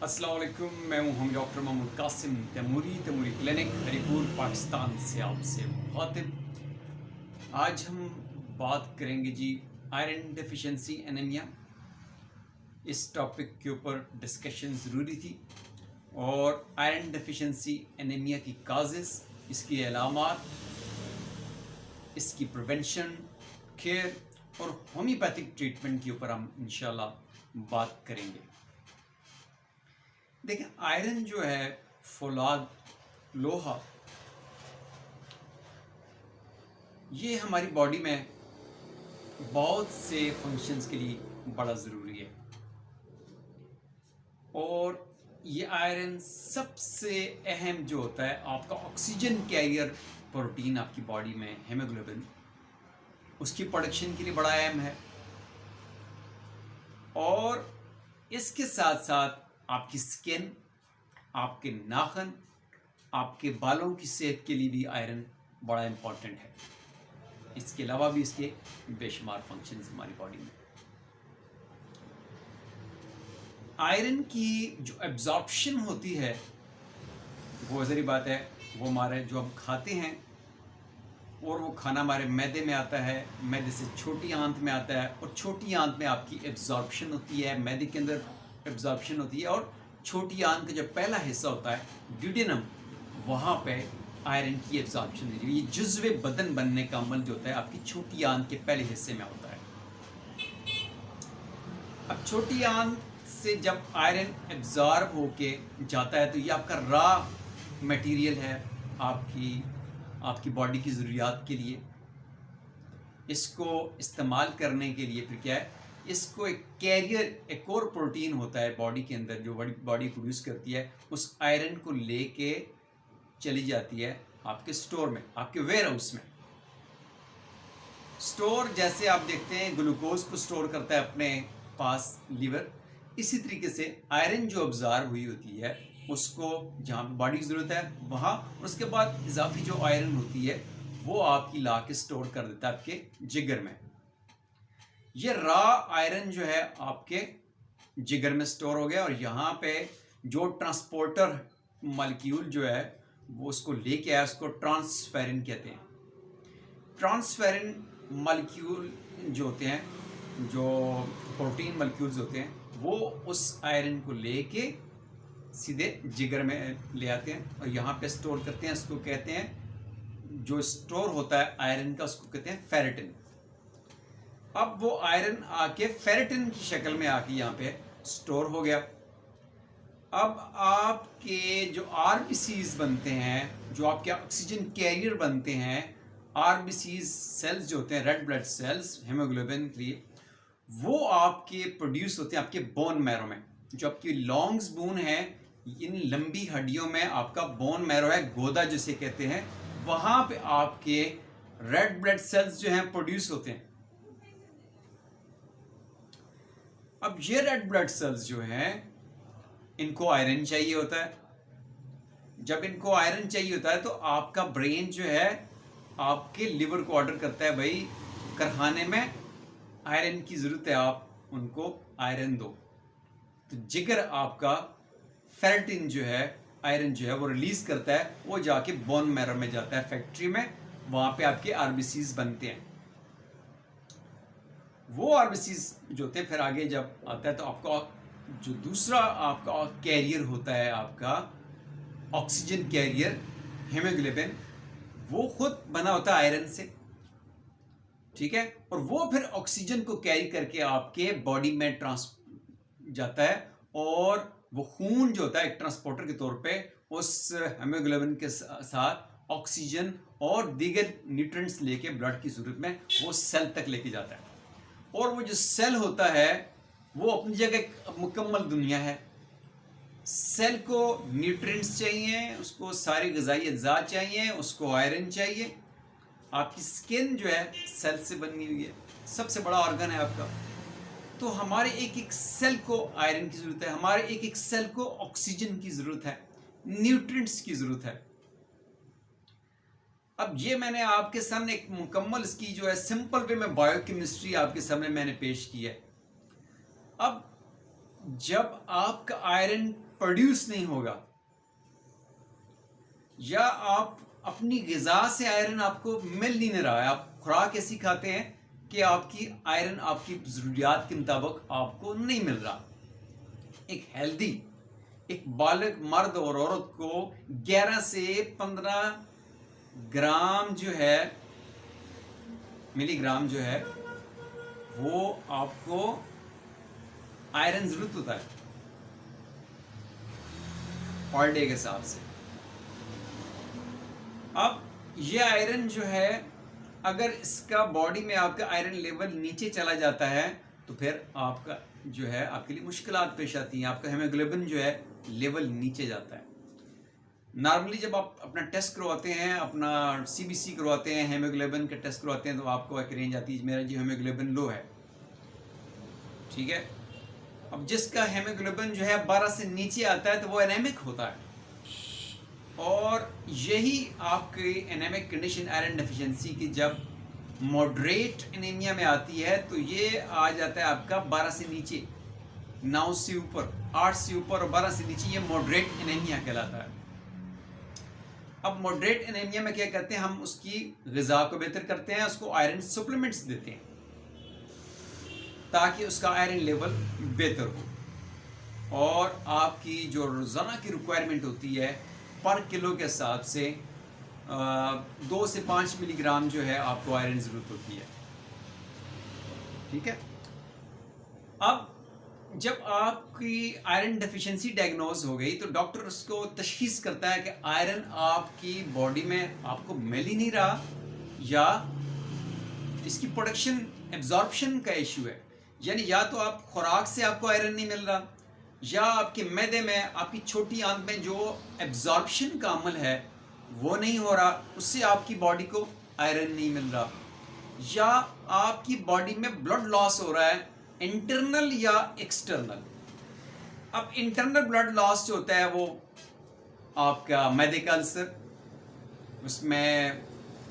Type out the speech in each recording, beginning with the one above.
अस्सलाम वालेकुम, मैं हूं डॉक्टर मोहम्मद कासिम तैमूरी क्लिनिक हरीपुर पाकिस्तान से आपसे मुखातिब। आज हम बात करेंगे जी आयरन डेफिशिएंसी एनीमिया। इस टॉपिक के ऊपर डिस्कशन ज़रूरी थी और आयरन डेफिशिएंसी एनीमिया की काजेज़, इसकी अलामात, इसकी प्रिवेंशन, केयर और होम्योपैथिक ट्रीटमेंट के ऊपर हम इंशाल्लाह बात करेंगे। देखिए, आयरन जो है, फौलाद, लोहा, ये हमारी बॉडी में बहुत से फंक्शंस के लिए बड़ा ज़रूरी है और ये आयरन सबसे अहम जो होता है, आपका ऑक्सीजन कैरियर प्रोटीन आपकी बॉडी में हीमोग्लोबिन, उसकी प्रोडक्शन के लिए बड़ा अहम है। और इसके साथ साथ आपकी स्किन, आपके नाखून, आपके बालों की सेहत के लिए भी आयरन बड़ा इम्पॉर्टेंट है। इसके अलावा भी इसके बेशुमार फंक्शंस हमारी बॉडी में। आयरन की जो एब्जॉर्प्शन होती है, वो ज़री बात है, वो हमारे जो हम खाते हैं और वो खाना हमारे मैदे में आता है, मैदे से छोटी आंत में आता है और छोटी आंत में आपकी एब्जॉर्प्शन होती है, मैदे के अंदर एब्जॉर्प्शन होती है और छोटी आंत का जो पहला हिस्सा होता है ड्यूडेनम, वहाँ पे आयरन की एब्जॉर्प्शन होती है। ये जुज़्वे बदन बनने का अमल जो होता है आपकी छोटी आंत के पहले हिस्से में होता है। अब छोटी आंत से जब आयरन एब्जॉर्ब होके जाता है तो ये आपका रॉ मटेरियल है आपकी बॉडी की ज़रूरियात के लिए। इसको इस्तेमाल करने के लिए फिर क्या है, इसको एक कैरियर, एक और प्रोटीन होता है बॉडी के अंदर जो बॉडी प्रोड्यूस करती है, उस आयरन को लेके चली जाती है आपके स्टोर में, आपके वेयर हाउस में। स्टोर जैसे आप देखते हैं ग्लूकोज को स्टोर करता है अपने पास लीवर, इसी तरीके से आयरन जो ऑब्जॉर्व हुई होती है उसको जहाँ बॉडी की ज़रूरत है वहाँ, उसके बाद इजाफी जो आयरन होती है वो आपकी ला के स्टोर कर देता है आपके जिगर में। ये रॉ आयरन जो है आपके जिगर में स्टोर हो गया और यहाँ पे जो ट्रांसपोर्टर मॉलिक्यूल जो है वो उसको लेके आया, उसको ट्रांसफेरिन कहते हैं। ट्रांसफेरिन मॉलिक्यूल जो होते हैं, जो प्रोटीन मॉलिक्यूल्स होते हैं, वो उस आयरन को लेके सीधे जिगर में ले आते हैं और यहाँ पे स्टोर करते हैं। उसको कहते हैं, जो स्टोर होता है आयरन का, उसको कहते हैं फेरेटिन। अब वो आयरन आके फेरेटिन की शक्ल में आके यहाँ पे स्टोर हो गया। अब आपके जो आरबीसीज बनते हैं, जो आपके ऑक्सीजन कैरियर बनते हैं, आरबीसीज सेल्स जो होते हैं, रेड ब्लड सेल्स हीमोग्लोबिन के लिए, वो आपके प्रोड्यूस होते हैं आपके बोन मैरो में। जो आपकी लॉन्ग्स बोन है, इन लंबी हड्डियों में आपका बोन मैरो है, गोदा जिसे कहते हैं, वहाँ पे आपके रेड ब्लड सेल्स जो हैं प्रोड्यूस होते हैं। अब ये रेड ब्लड सेल्स जो हैं, इनको आयरन चाहिए होता है। जब इनको आयरन चाहिए होता है तो आपका ब्रेन जो है आपके लिवर को ऑर्डर करता है, भाई कारखाने में आयरन की ज़रूरत है, आप उनको आयरन दो। तो जिगर आपका फेरेटिन जो है, आयरन जो है वो रिलीज़ करता है, वो जाके बोन मैरो में जाता है, फैक्ट्री में, वहाँ पे आपके आरबीसीज बनते हैं। वो आरबीसीज जो होते हैं फिर आगे जब आता है तो आपका जो दूसरा आपका कैरियर होता है, आपका ऑक्सीजन कैरियर हीमोग्लोबिन, वो खुद बना होता है आयरन से, ठीक है। और वो फिर ऑक्सीजन को कैरी करके आपके बॉडी में जाता है और वो खून जो होता है एक ट्रांसपोर्टर के तौर पे उस हीमोग्लोबिन के साथ ऑक्सीजन और दीगर न्यूट्रिएंट्स लेके ब्लड की सूरत में वो सेल तक लेके जाता है। और वो जो सेल होता है वो अपनी जगह एक मुकम्मल दुनिया है। सेल को न्यूट्रिएंट्स चाहिए, उसको सारी ग़िज़ाई अज्जा चाहिए, उसको आयरन चाहिए। आपकी स्किन जो है सेल से बनी हुई है, सबसे बड़ा ऑर्गन है आपका। तो हमारे एक एक सेल को आयरन की ज़रूरत है, हमारे एक एक सेल को ऑक्सीजन की ज़रूरत है, न्यूट्रिएंट्स की ज़रूरत है। अब ये मैंने आपके सामने एक मुकम्मल इसकी जो है सिंपल वे में बायोकेमिस्ट्री आपके सामने मैंने पेश की है। अब जब आपका आयरन प्रोड्यूस नहीं होगा, या आप अपनी ग़िज़ा से आयरन आपको मिल नहीं रहा है, आप खुराक ऐसी खाते हैं कि आपकी आयरन आपकी ज़रूरियात के मुताबिक आपको नहीं मिल रहा। एक हेल्दी, एक बालिग मर्द और औरत को 11 से 15 ग्राम जो है, मिलीग्राम जो है, वो आपको आयरन ज़रूरत होता है पर डे के हिसाब से। अब ये आयरन जो है, अगर इसका बॉडी में आपका आयरन लेवल नीचे चला जाता है तो फिर आपका जो है आपके लिए मुश्किलात पेश आती हैं, आपका हीमोग्लोबिन जो है लेवल नीचे जाता है। नॉर्मली जब आप अपना टेस्ट करवाते हैं, अपना सीबीसी करवाते हैं, हीमोग्लोबिन का टेस्ट करवाते हैं, तो आपको एक रेंज आती है, मेरा जी हीमोग्लोबिन लो है, ठीक है। अब जिसका हीमोग्लोबिन जो है 12 से नीचे आता है तो वो एनेमिक होता है, और यही आपकी एनेमिक कंडीशन आयरन डेफिशिएंसी की जब मॉडरेट एनीमिया में आती है तो ये आ जाता है आपका 12 से नीचे, 9 से ऊपर, 8 से ऊपर और 12 से नीचे, ये मॉडरेट एनीमिया कहलाता है। अब मॉडरेट एनीमिया में क्या करते हैं, हम उसकी ग़िज़ा को बेहतर करते हैं, उसको आयरन सप्लीमेंट्स देते हैं ताकि उसका आयरन लेवल बेहतर हो, और आपकी जो रोज़ाना की रिक्वायरमेंट होती है पर किलो के हिसाब से 2 से 5 मिलीग्राम जो है आपको आयरन ज़रूरत होती है, ठीक है। अब जब आपकी आयरन डेफिशिएंसी डायग्नोज हो गई तो डॉक्टर उसको तशखीस करता है कि आयरन आपकी बॉडी में आपको मिल ही नहीं रहा, या इसकी प्रोडक्शन एब्जॉर्प्शन का इशू है, यानी या तो आप खुराक से आपको आयरन नहीं मिल रहा, या आपके मैदे में, आपकी छोटी आंत में जो एब्जॉर्प्शन का अमल है वो नहीं हो रहा, उससे आपकी बॉडी को आयरन नहीं मिल रहा, या आपकी बॉडी में ब्लड लॉस हो रहा है, इंटरनल या एक्सटर्नल। अब इंटरनल ब्लड लॉस जो होता है वो आपका मैदे का अल्सर, उसमें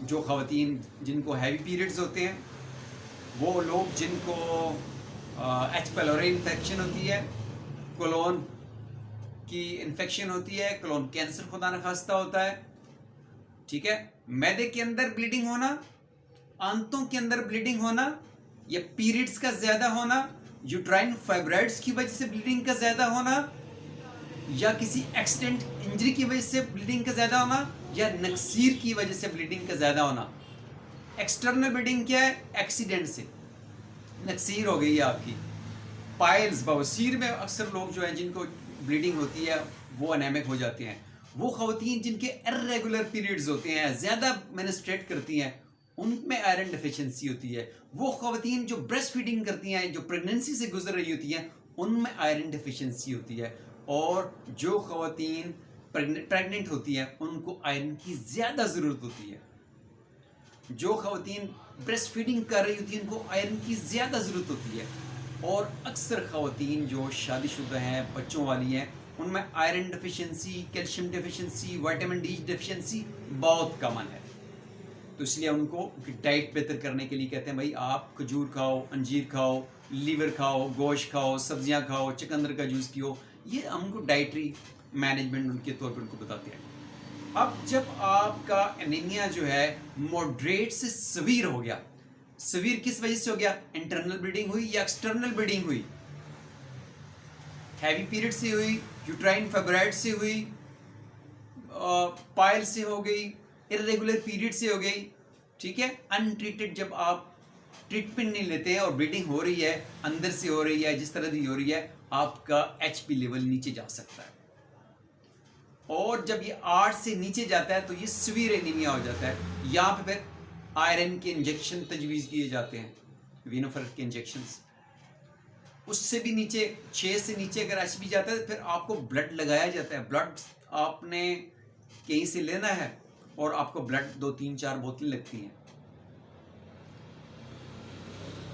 जो ख़वातीन जिनको हैवी पीरियड्स होते हैं, वो लोग जिनको एच पेलोरी इन्फेक्शन होती है, कोलोन की इन्फेक्शन होती है, कोलोन कैंसर खुदा न खास्ता होता है, ठीक है, मैदे के अंदर ब्लीडिंग होना, आंतों के अंदर ब्लीडिंग होना, या पीरियड्स का ज़्यादा होना, यूट्राइन फाइब्रॉइड्स की वजह से ब्लीडिंग का ज़्यादा होना, या किसी एक्सीडेंट इंजरी की वजह से ब्लीडिंग का ज़्यादा होना, या नक्सीर की वजह से ब्लीडिंग का ज़्यादा होना। एक्सटर्नल ब्लीडिंग क्या है, एक्सीडेंट से नक्सीर हो गई है आपकी। पाइल्स, बवासीर में अक्सर लोग जो हैं जिनको ब्लीडिंग होती है वो एनेमिक हो जाते हैं। वो ख़वातीन जिनके इर्रेगुलर पीरियड्स होते हैं, ज़्यादा मेंस्ट्रुएट करती हैं, उनमें आयरन डेफिशिएंसी होती है। वो ख़वातीन जो ब्रेस्ट फीडिंग करती हैं, जो प्रेगनेंसी से गुजर रही होती हैं, उनमें आयरन डेफिशिएंसी होती है। और जो ख़वातीन प्रेग्नेंट होती हैं उनको आयरन की ज़्यादा ज़रूरत होती है। जो ख़वातीन ब्रेस्ट फीडिंग कर रही होती हैं उनको आयरन की ज़्यादा ज़रूरत होती है। और अक्सर ख़वातीन जो शादीशुदा हैं, बच्चों वाली हैं, उनमें iron deficiency, calcium deficiency, vitamin D deficiency बहुत कॉमन है। तो इसलिए उनको डाइट बेहतर करने के लिए कहते हैं भाई आप खजूर खाओ, अंजीर खाओ, लीवर खाओ, गोश्त खाओ, सब्जियां खाओ, चुकंदर का जूस पियो। ये हमको डाइटरी मैनेजमेंट उनके तौर पर उनको बताते हैं। अब जब आपका एनीमिया जो है मॉडरेट से सवीर हो गया, सवीर किस वजह से हो गया, इंटरनल ब्लीडिंग हुई या एक्सटर्नल ब्लीडिंग हुई, हैवी पीरियड से हुई, यूट्राइन फाइब्रॉइड से हुई, पाइल से हो गई, इरेगुलर पीरियड से हो गई, ठीक है। अनट्रीटेड जब आप ट्रीटमेंट नहीं लेते हैं और ब्लीडिंग हो रही है, अंदर से हो रही है, जिस तरह की हो रही है, आपका एचपी लेवल नीचे जा सकता है। और जब ये 8 से नीचे जाता है तो ये सीवियर एनीमिया हो जाता है। यहाँ पे फिर आयरन के इंजेक्शन तजवीज़ किए जाते हैं, वीनोफर के इंजेक्शंस। उससे भी नीचे 6 से नीचे अगर एचपी जाता है तो फिर आपको ब्लड लगाया जाता है। ब्लड आपने कहीं से लेना है और आपको ब्लड 2, 3, 4 बोतलें लगती हैं।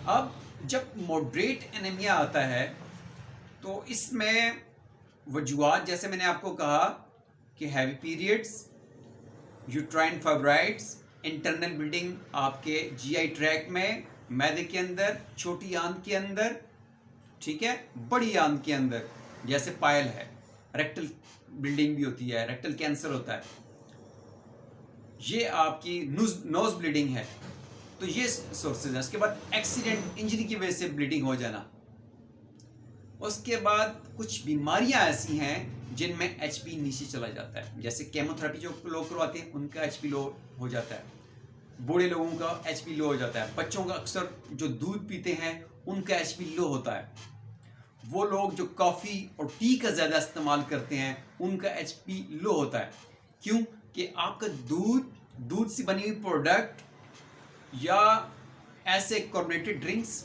अब जब मॉडरेट एनीमिया आता है तो इसमें वजूहात, जैसे मैंने आपको कहा कि heavy periods, uterine fibroids, internal bleeding आपके जीआई ट्रैक में, मैदे के अंदर, छोटी आंत के अंदर, ठीक है, बड़ी आंत के अंदर जैसे पायल है, रेक्टल ब्लीडिंग भी होती है, रेक्टल कैंसर होता है, ये आपकी नोज ब्लीडिंग है, तो ये सोर्सेज है। उसके बाद एक्सीडेंट इंजरी की वजह से ब्लीडिंग हो जाना। उसके बाद कुछ बीमारियां ऐसी हैं जिनमें एचपी नीचे चला जाता है, जैसे केमोथेरेपी जो लोग करवाते हैं उनका एचपी लो हो जाता है, बूढ़े लोगों का एचपी लो हो जाता है, बच्चों का अक्सर जो दूध पीते हैं उनका एचपी लो होता है, वो लोग जो कॉफ़ी और टी का ज़्यादा इस्तेमाल करते हैं उनका एचपी लो होता है। क्यों? कि आपका दूध से बनी हुई प्रोडक्ट या ऐसे कार्बोनेटेड ड्रिंक्स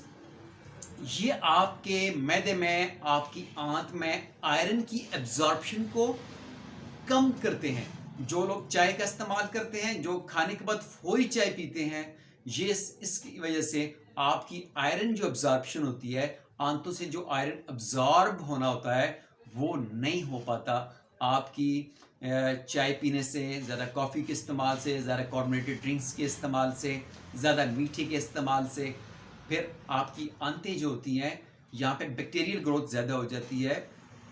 ये आपके मैदे में, आपकी आंत में आयरन की एब्जॉर्प्शन को कम करते हैं। जो लोग चाय का इस्तेमाल करते हैं, जो खाने के बाद फौरी चाय पीते हैं, ये इसकी वजह से आपकी आयरन जो एब्जॉर्प्शन होती है, आंतों से जो आयरन एब्जॉर्ब होना होता है वो नहीं हो पाता। आपकी चाय पीने से, ज़्यादा कॉफ़ी के इस्तेमाल से, ज़्यादा कार्बोनेटेड ड्रिंक्स के इस्तेमाल से, ज़्यादा मीठे के इस्तेमाल से, फिर आपकी आंतें जो होती हैं यहाँ पे बैक्टीरियल ग्रोथ ज़्यादा हो जाती है,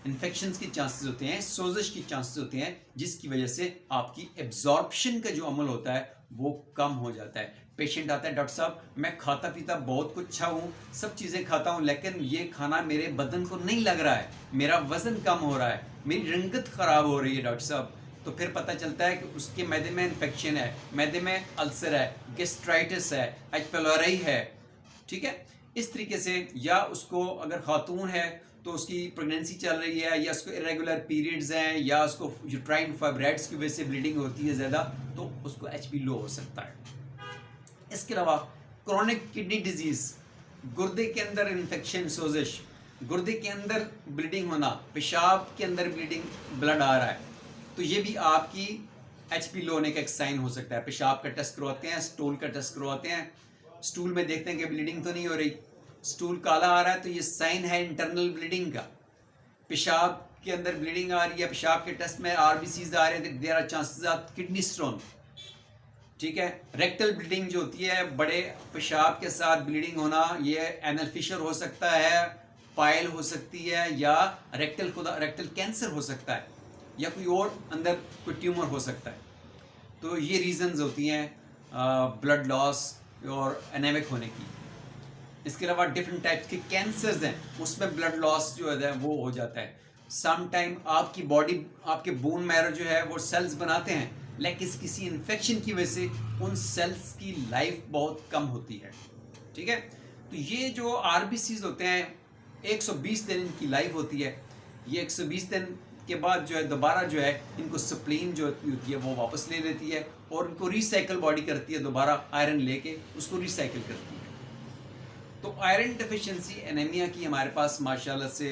इन्फेक्शंस के चांसेस होते हैं, सोजिश के चांसेस होते हैं, जिसकी वजह से आपकी एब्जॉर्प्शन का जो अमल होता है वो कम हो जाता है। पेशेंट आता है, डॉक्टर साहब मैं खाता पीता बहुत कुछ अच्छा हूँ, सब चीज़ें खाता हूँ, लेकिन ये खाना मेरे बदन को नहीं लग रहा है, मेरा वज़न कम हो रहा है, मेरी रंगत ख़राब हो रही है डॉक्टर साहब। तो फिर पता चलता है कि उसके मैदे में इन्फेक्शन है, मैदे में अल्सर है, गैस्ट्राइटिस है, एच पेलोराई है, ठीक है। इस तरीके से, या उसको अगर खातून है तो उसकी प्रेगनेंसी चल रही है, या उसको इरेगुलर पीरियड्स हैं, या उसको यूट्राइन फाइब्राइड्स की वजह से ब्लीडिंग होती है ज़्यादा, तो उसको एचपी लो हो सकता है। इसके अलावा क्रोनिक किडनी डिजीज़, गुर्दे के अंदर इन्फेक्शन, सोजिश, गुर्दे के अंदर ब्लीडिंग होना, पेशाब के अंदर ब्लीडिंग, ब्लड आ रहा है, तो ये भी आपकी एचपी लो होने का एक साइन हो सकता है। पेशाब का टेस्ट करवाते हैं, स्टूल का टेस्ट करवाते हैं, स्टूल में देखते हैं कि ब्लीडिंग तो नहीं हो रही, स्टूल काला आ रहा है तो ये साइन है इंटरनल ब्लीडिंग का। पेशाब के अंदर ब्लीडिंग आ रही है, पेशाब के टेस्ट में आरबीसीज आ रहे हैं, there are chances of kidney stone, ठीक है। रेक्टल ब्लीडिंग जो होती है, बड़े पेशाब के साथ ब्लीडिंग होना, ये एनल फिशर हो सकता है, पाइल हो सकती है, या रेक्टल कैंसर हो सकता है, या कोई और अंदर कोई ट्यूमर हो सकता है। तो ये रीजंस होती हैं ब्लड लॉस और एनेमिक होने की। इसके अलावा डिफरेंट टाइप्स के कैंसर्स हैं, उसमें ब्लड लॉस जो है वो हो जाता है। सम टाइम आपकी बॉडी, आपके बोन मैरो जो है वो सेल्स बनाते हैं, लेकिन किसी इन्फेक्शन की वजह से उन सेल्स की लाइफ बहुत कम होती है, ठीक है। तो ये जो आरबीसीज होते हैं 120 दिन इनकी लाइफ होती है, ये 120 दिन के बाद जो है दोबारा जो है इनको स्प्लीन जो होती है वो वापस ले लेती है और उनको रिसाइकल बॉडी करती है, दोबारा आयरन लेके उसको रिसाइकल करती है। तो आयरन डेफिशिएंसी एनीमिया की हमारे पास माशाल्लाह से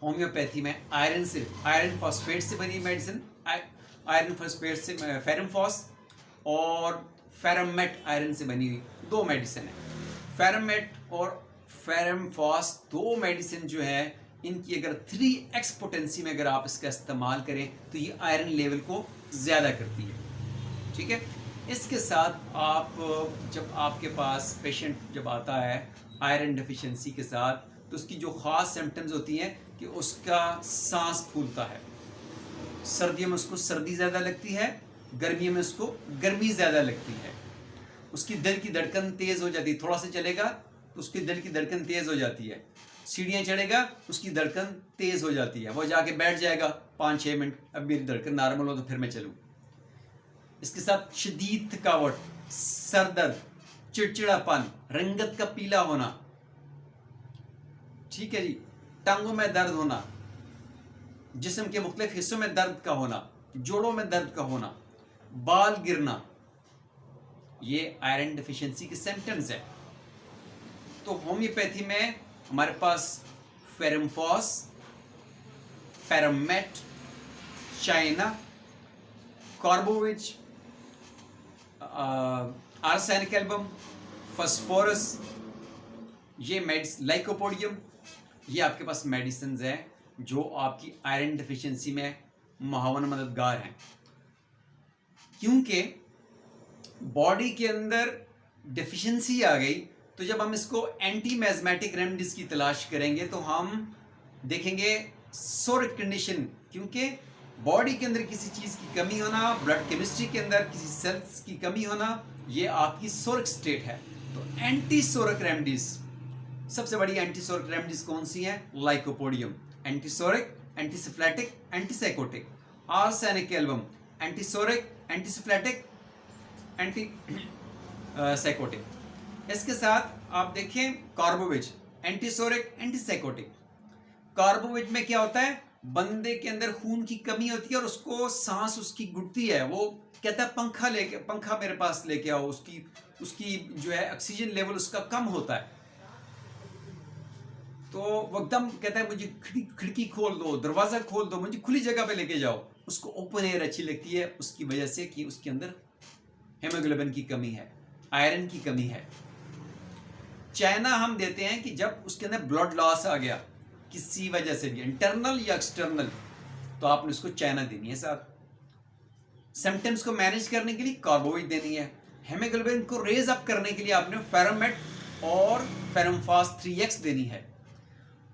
होम्योपैथी में आयरन फॉस्फेट से बनी मेडिसिन, आयरन फॉस्फेट से फेरमफॉस और फेरमेट आयरन से बनी हुई दो मेडिसिन है। फेरमेट और फेरमफॉस दो मेडिसिन जो है इनकी अगर 3x पोटेंसी में अगर आप इसका इस्तेमाल करें तो ये आयरन लेवल को ज़्यादा करती है, ठीक है। इसके साथ आप जब आपके पास पेशेंट जब आता है आयरन डेफिशिएंसी के साथ, तो उसकी जो ख़ास सिम्टम्स होती हैं कि उसका सांस फूलता है, सर्दियों में उसको सर्दी ज़्यादा लगती है, गर्मियों में उसको गर्मी ज़्यादा लगती है, उसकी दिल की धड़कन तेज़ हो जाती है, थोड़ा सा चलेगा तो उसकी दिल की धड़कन तेज़ हो जाती है, सीढ़ियाँ चढ़ेगा उसकी धड़कन तेज़ हो जाती है, वो जाके बैठ जाएगा 5-6 मिनट, अब मेरी धड़कन नॉर्मल हो तो फिर मैं चलूँ। इसके साथ शदीद थकावट, सर दर्द, चिड़चिड़ापन, रंगत का पीला होना, ठीक है जी, टांगों में दर्द होना, जिस्म के मुख्तलिफ हिस्सों में दर्द का होना, जोड़ों में दर्द का होना, बाल गिरना, ये आयरन डेफिशिएंसी के सिम्टम्स है। तो होम्योपैथी में हमारे पास फेरमफॉस, फेरमेट, चाइना, कार्बोविच, आर्सेनिक एल्बम, फास्फोरस, ये लाइकोपोडियम, ये आपके पास मेडिसिन हैं जो आपकी आयरन डेफिशिएंसी में मुआवन मददगार हैं। क्योंकि बॉडी के अंदर डेफिशिएंसी आ गई तो जब हम इसको एंटी मैज़मेटिक रेमेडीज़ की तलाश करेंगे तो हम देखेंगे सोरिक कंडीशन, क्योंकि बॉडी के अंदर किसी चीज़ की कमी होना, ब्लड केमिस्ट्री के अंदर किसी सेल्स की कमी होना, ये आपकी सोरिक स्टेट है। तो एंटी सोरिक रेमेडीज, सबसे बड़ी एंटी सोरिक रेमेडीज कौन सी हैं? Lycopodium anti psoric, antisyphilitic, antisycotic. Arsenic album anti psoric, antisyphilitic, anti sycotic. इसके साथ आप देखें कार्बोविज एंटी सोरिक, एंटीसाइकोटिक। कार्बोविज में क्या होता है? बंदे के अंदर खून की कमी होती है और उसको सांस उसकी घुटती है, वो कहता है पंखा मेरे पास लेके आओ, उसकी जो है ऑक्सीजन लेवल उसका कम होता है। तो वो एकदम कहता है मुझे खिड़की खोल दो, दरवाजा खोल दो, मुझे खुली जगह पे लेके जाओ। उसको ओपन एयर अच्छी लगती है, उसकी वजह से कि उसके अंदर हेमोग्लोबिन की कमी है, आयरन की कमी है। चाइना हम देते हैं कि जब उसके अंदर ब्लड लॉस आ गया किसी वजह से भी, इंटरनल या एक्सटर्नल, तो आपने उसको चाइना देनी है साथ। सिम्टम्स को मैनेज करने के लिए कार्बोविज देनी है। हेमोग्लोबिन को रेज अप करने के लिए आपने फेरोमेट और फेरोमफास 3x देनी है।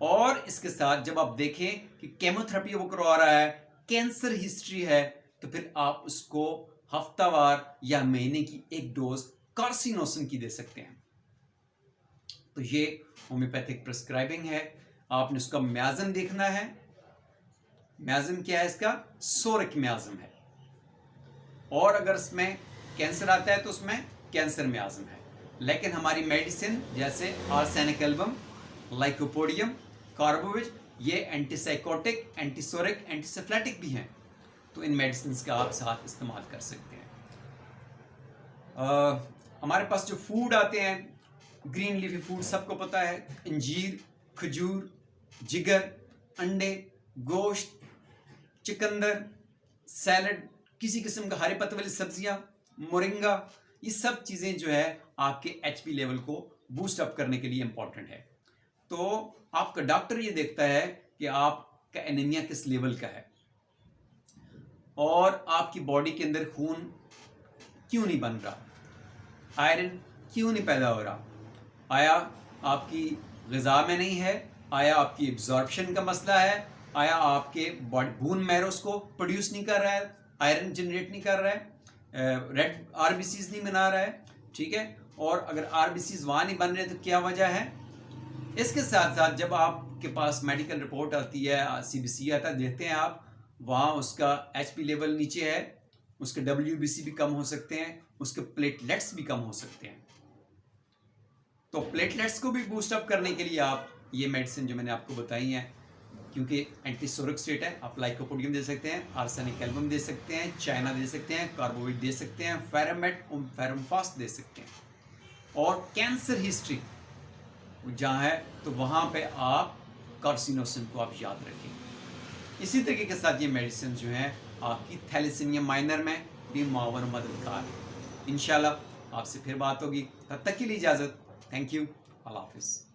और इसके साथ जब आप देखें कि केमोथेरेपी वो करवा रहा है, कैंसर हिस्ट्री है, तो फिर आप उसको हफ्तावार या महीने की एक डोज कार्सिनोसिन की दे सकते हैं। तो ये होम्योपैथिक प्रिस्क्राइबिंग है। आपने उसका म्याज्म देखना है। म्याज्म क्या है इसका? सोरिक म्याज्म है। और अगर इसमें कैंसर आता है तो उसमें कैंसर म्याज्म है। लेकिन हमारी मेडिसिन जैसे आर्सेनिक एल्बम, लाइकोपोडियम, कार्बोविज, ये एंटीसाइकोटिक, एंटीसोरिक, एंटीसिफ्लेटिक भी हैं। तो इन मेडिसिन का आप साथ इस्तेमाल कर सकते हैं। हमारे पास जो फूड आते हैं, ग्रीन लीफी फूड सबको पता है, अंजीर, खजूर, जिगर, अंडे, गोश्त, चिकंदर, सैलड, किसी किस्म का हरे पत्ते वाली सब्जियां, मोरिंगा, ये सब चीज़ें जो है आपके एचपी लेवल को बूस्ट अप करने के लिए इंपॉर्टेंट है। तो आपका डॉक्टर ये देखता है कि आपका एनीमिया किस लेवल का है और आपकी बॉडी के अंदर खून क्यों नहीं बन रहा, आयरन क्यों नहीं पैदा हो रहा, आया आपकी ग़िज़ा में नहीं है, आया आपकी एब्जॉर्प्शन का मसला है, आया आपके बॉडी बोन मैरोस को प्रोड्यूस नहीं कर रहा है, आयरन जनरेट नहीं कर रहा है, रेड आरबीसीज नहीं बना रहा है, ठीक है। और अगर आरबीसीज वहाँ नहीं बन रहे तो क्या वजह है? इसके साथ साथ जब आपके पास मेडिकल रिपोर्ट आती है, सीबीसी आता है, देखते हैं आप वहाँ उसका एचपी लेवल नीचे है, उसके डब्ल्यूबीसी भी कम हो सकते हैं, उसके प्लेटलेट्स भी कम हो सकते हैं। तो प्लेटलेट्स को भी बूस्ट अप करने के लिए आप ये मेडिसिन जो मैंने आपको बताई हैं, क्योंकि एंटीसोरिक स्टेट है, आप लाइकोपोडियम दे सकते हैं, आर्सेनिक एल्बम दे सकते हैं, चाइना दे सकते हैं, कार्बोविज दे सकते हैं, फेरोमेट फेरोमफास दे सकते हैं। और कैंसर हिस्ट्री जहाँ है तो वहाँ पे आप कार्सिनोसिन को आप याद रखें। इसी तरीके के साथ ये मेडिसिन जो हैं आपकी थैलेसीमिया माइनर में भी मावर मददगार है। इंशाल्लाह आपसे फिर बात होगी, तब तक के लिए इजाज़त। थैंक यू, अल्लाह हाफिज़।